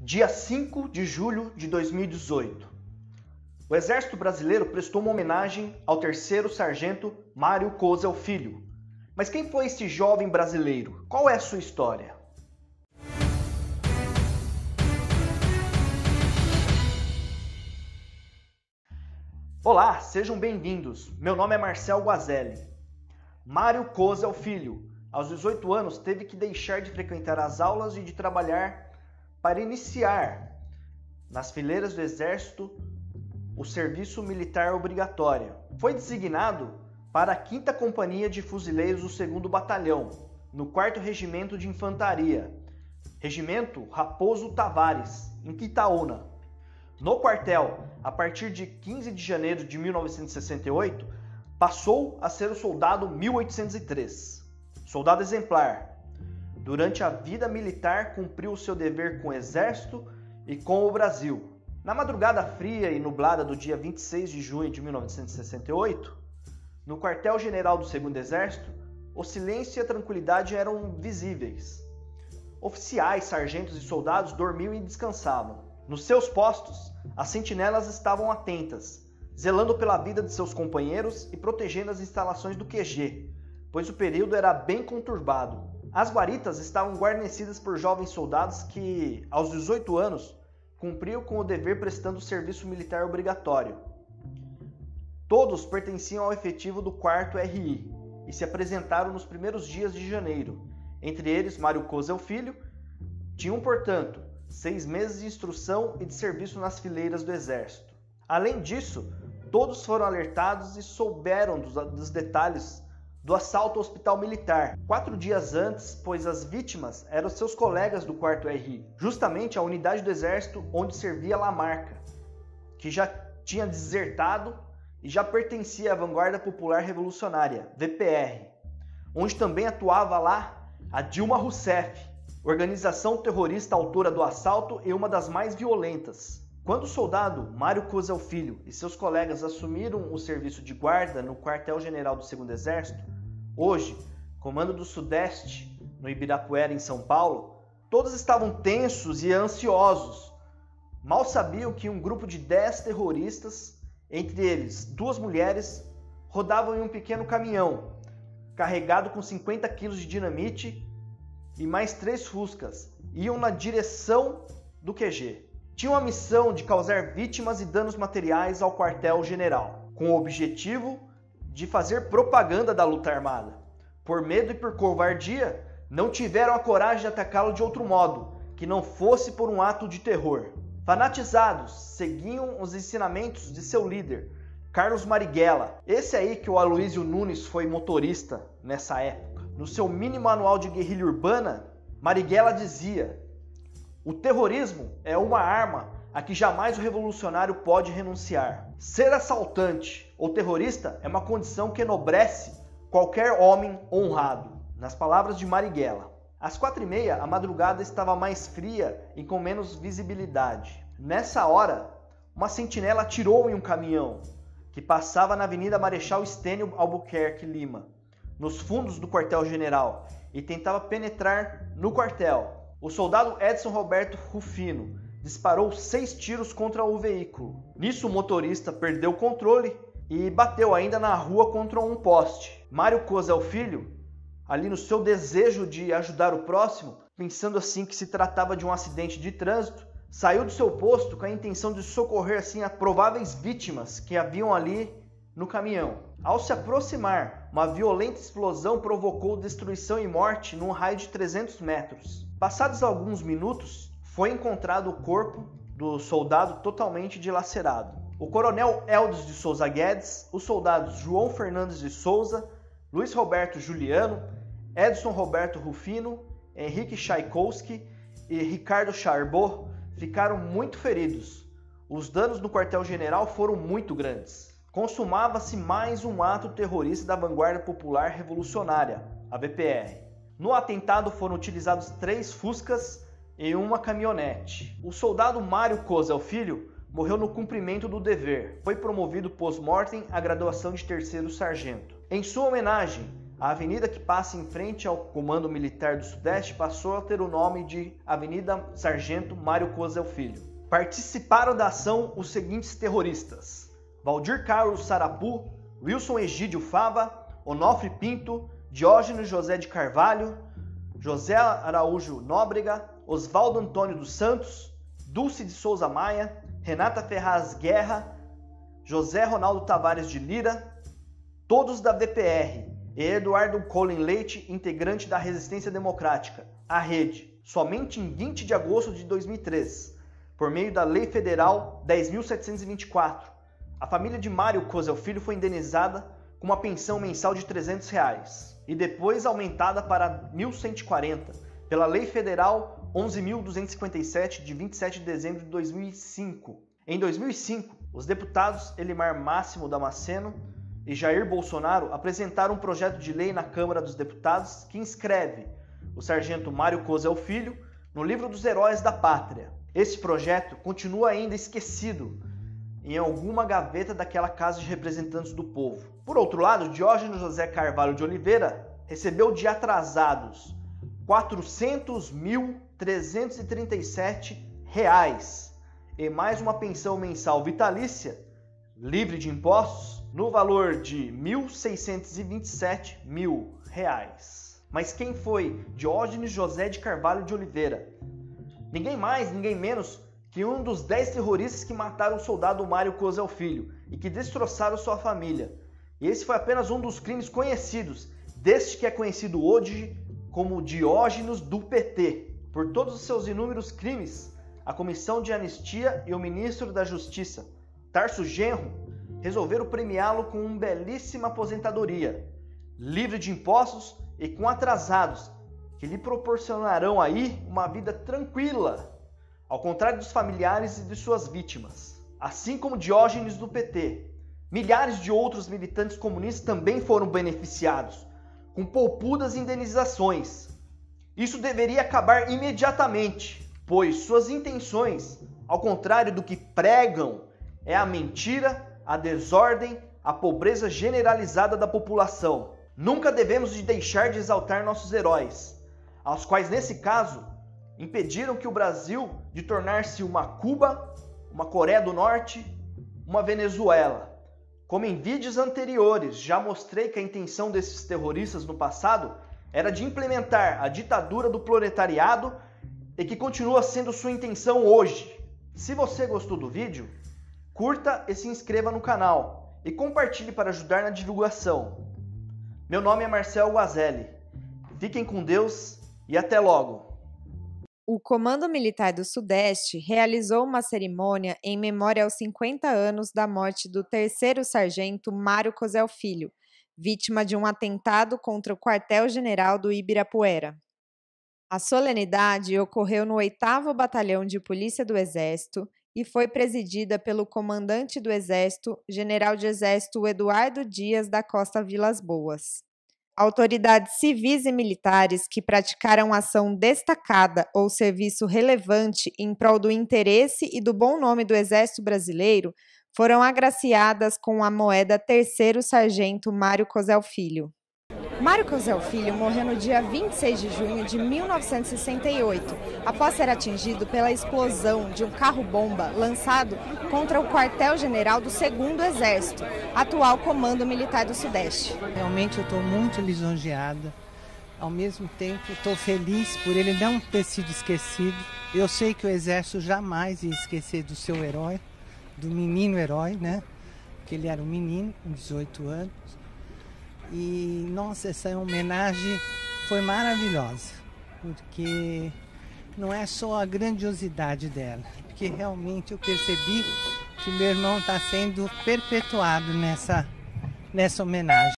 Dia 5 de julho de 2018. O Exército Brasileiro prestou uma homenagem ao terceiro sargento Mário Kozel Filho. Mas quem foi esse jovem brasileiro? Qual é a sua história? Olá, sejam bem-vindos. Meu nome é Marcel Guazelli. Mário Kozel Filho, aos 18 anos, teve que deixar de frequentar as aulas e de trabalhar para iniciar nas fileiras do Exército o serviço militar obrigatório. Foi designado para a 5ª Companhia de Fuzileiros do 2º Batalhão, no 4º Regimento de Infantaria, Regimento Raposo Tavares, em Quitaúna. No quartel, a partir de 15 de janeiro de 1968, passou a ser o soldado 1803. Soldado exemplar. Durante a vida militar, cumpriu o seu dever com o Exército e com o Brasil. Na madrugada fria e nublada do dia 26 de junho de 1968, no quartel-general do 2º Exército, o silêncio e a tranquilidade eram visíveis. Oficiais, sargentos e soldados dormiam e descansavam. Nos seus postos, as sentinelas estavam atentas, zelando pela vida de seus companheiros e protegendo as instalações do QG, pois o período era bem conturbado. As guaritas estavam guarnecidas por jovens soldados que, aos 18 anos, cumpriam com o dever prestando serviço militar obrigatório. Todos pertenciam ao efetivo do 4º RI e se apresentaram nos primeiros dias de janeiro. Entre eles, Mário Kozel Filho, tinham, portanto, 6 meses de instrução e de serviço nas fileiras do Exército. Além disso, todos foram alertados e souberam dos detalhes do assalto ao hospital militar, 4 dias antes, pois as vítimas eram seus colegas do 4º RI, justamente a unidade do Exército onde servia Lamarca, que já tinha desertado e já pertencia à Vanguarda Popular Revolucionária, VPR, onde também atuava lá a Dilma Rousseff, organização terrorista autora do assalto e uma das mais violentas. Quando o soldado Mário Kozel Filho e seus colegas assumiram o serviço de guarda no quartel-general do 2º Exército, hoje, Comando do Sudeste, no Ibirapuera, em São Paulo, todos estavam tensos e ansiosos. Mal sabiam que um grupo de 10 terroristas, entre eles 2 mulheres, rodavam em um pequeno caminhão, carregado com 50 quilos de dinamite e mais 3 fuscas, iam na direção do QG. Tinham a missão de causar vítimas e danos materiais ao quartel-general, com o objetivo de fazer propaganda da luta armada. Por medo e por covardia, não tiveram a coragem de atacá-lo de outro modo, que não fosse por um ato de terror. Fanatizados, seguiam os ensinamentos de seu líder, Carlos Marighella. Esse aí que o Aloysio Nunes foi motorista nessa época. No seu mini manual de guerrilha urbana, Marighella dizia: "O terrorismo é uma arma a que jamais o revolucionário pode renunciar. Ser assaltante ou terrorista é uma condição que enobrece qualquer homem honrado." Nas palavras de Marighella. Às 4h30, a madrugada estava mais fria e com menos visibilidade. Nessa hora, uma sentinela atirou em um caminhão que passava na Avenida Marechal Estênio Albuquerque Lima, nos fundos do quartel-general, e tentava penetrar no quartel. O soldado Edson Roberto Rufino disparou 6 tiros contra o veículo. Nisso, o motorista perdeu o controle e bateu ainda na rua contra um poste. Mário Kozel Filho, ali no seu desejo de ajudar o próximo, pensando assim que se tratava de um acidente de trânsito, saiu do seu posto com a intenção de socorrer assim a prováveis vítimas que haviam ali no caminhão. Ao se aproximar, uma violenta explosão provocou destruição e morte num raio de 300 metros. Passados alguns minutos, foi encontrado o corpo do soldado totalmente dilacerado. O coronel Eldes de Souza Guedes, os soldados João Fernandes de Souza, Luiz Roberto Juliano, Edson Roberto Rufino, Henrique Tchaikovsky e Ricardo Charbot ficaram muito feridos. Os danos no quartel-general foram muito grandes. Consumava-se mais um ato terrorista da Vanguarda Popular Revolucionária, a VPR. No atentado foram utilizados 3 fuscas e uma caminhonete. O soldado Mário Kozel Filho morreu no cumprimento do dever. Foi promovido post-mortem à graduação de 3º sargento. Em sua homenagem, a avenida que passa em frente ao Comando Militar do Sudeste passou a ter o nome de Avenida Sargento Mário Kozel Filho. Participaram da ação os seguintes terroristas: Valdir Carlos Sarapu, Wilson Egídio Fava, Onofre Pinto, Diógenes José de Carvalho, José Araújo Nóbrega, Oswaldo Antônio dos Santos, Dulce de Souza Maia, Renata Ferraz Guerra, José Ronaldo Tavares de Lira, todos da VPR, e Eduardo Colin Leite, integrante da Resistência Democrática, a Rede, somente em 20 de agosto de 2003, por meio da Lei Federal 10.724. A família de Mário Kozel Filho foi indenizada com uma pensão mensal de R$300 e depois aumentada para R$1.140 pela Lei Federal 11.257 de 27 de dezembro de 2005. Em 2005, os deputados Elimar Máximo Damasceno e Jair Bolsonaro apresentaram um projeto de lei na Câmara dos Deputados que inscreve o sargento Mário Kozel Filho no livro dos heróis da pátria. Esse projeto continua ainda esquecido em alguma gaveta daquela Casa de Representantes do Povo. Por outro lado, Diógenes José Carvalho de Oliveira recebeu de atrasados R$400.337 e mais uma pensão mensal vitalícia, livre de impostos, no valor de R$1.627 mil. Mas quem foi Diógenes José de Carvalho de Oliveira? Ninguém mais, ninguém menos que um dos 10 terroristas que mataram o soldado Mário Kozel Filho e que destroçaram sua família. E esse foi apenas um dos crimes conhecidos, deste que é conhecido hoje como Diógenes do PT. Por todos os seus inúmeros crimes, a Comissão de Anistia e o Ministro da Justiça, Tarso Genro, resolveram premiá-lo com uma belíssima aposentadoria, livre de impostos e com atrasados, que lhe proporcionarão aí uma vida tranquila, ao contrário dos familiares e de suas vítimas. Assim como Diógenes do PT, milhares de outros militantes comunistas também foram beneficiados, com poupudas indenizações. Isso deveria acabar imediatamente, pois suas intenções, ao contrário do que pregam, é a mentira, a desordem, a pobreza generalizada da população. Nunca devemos deixar de exaltar nossos heróis, aos quais, nesse caso, impediram que o Brasil de tornar-se uma Cuba, uma Coreia do Norte, uma Venezuela. Como em vídeos anteriores já mostrei que a intenção desses terroristas no passado era de implementar a ditadura do proletariado e que continua sendo sua intenção hoje. Se você gostou do vídeo, curta e se inscreva no canal e compartilhe para ajudar na divulgação. Meu nome é Marcel Guazelli. Fiquem com Deus e até logo! O Comando Militar do Sudeste realizou uma cerimônia em memória aos 50 anos da morte do 3º Sargento Mário Kozel Filho, vítima de um atentado contra o quartel-general do Ibirapuera. A solenidade ocorreu no 8º Batalhão de Polícia do Exército e foi presidida pelo comandante do Exército, General de Exército Eduardo Dias da Costa Vilas Boas. Autoridades civis e militares que praticaram ação destacada ou serviço relevante em prol do interesse e do bom nome do Exército Brasileiro foram agraciadas com a moeda 3º Sargento Mário Kozel Filho. Mário Kozel Filho morreu no dia 26 de junho de 1968, após ser atingido pela explosão de um carro-bomba lançado contra o quartel-general do 2º Exército, atual Comando Militar do Sudeste. Realmente eu estou muito lisonjeada, ao mesmo tempo estou feliz por ele não ter sido esquecido. Eu sei que o Exército jamais ia esquecer do seu herói, do menino herói, né? Que ele era um menino, com 18 anos. E, nossa, essa homenagem foi maravilhosa, porque não é só a grandiosidade dela, porque realmente eu percebi que meu irmão está sendo perpetuado nessa homenagem.